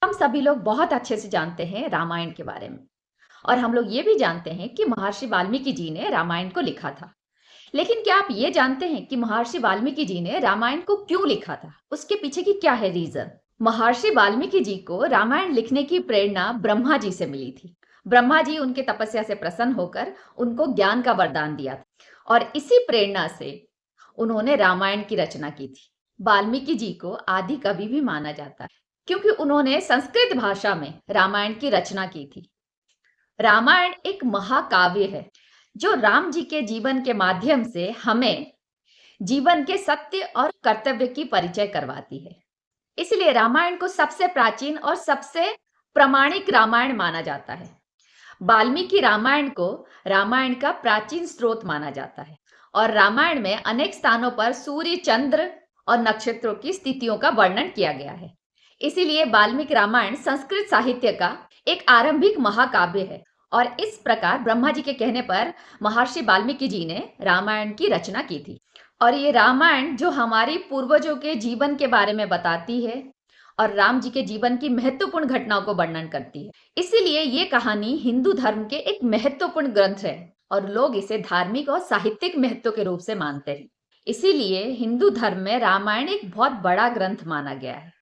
हम सभी लोग बहुत अच्छे से जानते हैं रामायण के बारे में। और हम लोग ये भी जानते हैं कि महर्षि वाल्मीकि जी ने रामायण को लिखा था। लेकिन क्या आप ये जानते हैं कि महर्षि वाल्मीकि जी ने रामायण को क्यों लिखा था? उसके पीछे की क्या है रीजन? महर्षि वाल्मीकि जी को रामायण लिखने की प्रेरणा ब्रह्मा जी से मिली थी। ब्रह्मा जी उनके तपस्या से प्रसन्न होकर उनको ज्ञान का वरदान दिया था और इसी प्रेरणा से उन्होंने रामायण की रचना की थी। वाल्मीकि जी को आदि कवि भी माना जाता है क्योंकि उन्होंने संस्कृत भाषा में रामायण की रचना की थी। रामायण एक महाकाव्य है जो राम जी के जीवन के माध्यम से हमें जीवन के सत्य और कर्तव्य की परिचय करवाती है। इसलिए रामायण को सबसे प्राचीन और सबसे प्रामाणिक रामायण माना जाता है। वाल्मीकि रामायण को रामायण का प्राचीन स्रोत माना जाता है और रामायण में अनेक स्थानों पर सूर्य, चंद्र और नक्षत्रों की स्थितियों का वर्णन किया गया है। इसीलिए वाल्मीकि रामायण संस्कृत साहित्य का एक आरंभिक महाकाव्य है और इस प्रकार ब्रह्मा जी के कहने पर महर्षि वाल्मीकि जी ने रामायण की रचना की थी। और ये रामायण जो हमारी पूर्वजों के जीवन के बारे में बताती है और राम जी के जीवन की महत्वपूर्ण घटनाओं को वर्णन करती है। इसीलिए ये कहानी हिंदू धर्म के एक महत्वपूर्ण ग्रंथ है और लोग इसे धार्मिक और साहित्यिक महत्व के रूप से मानते हैं। इसीलिए हिंदू धर्म में रामायण एक बहुत बड़ा ग्रंथ माना गया है।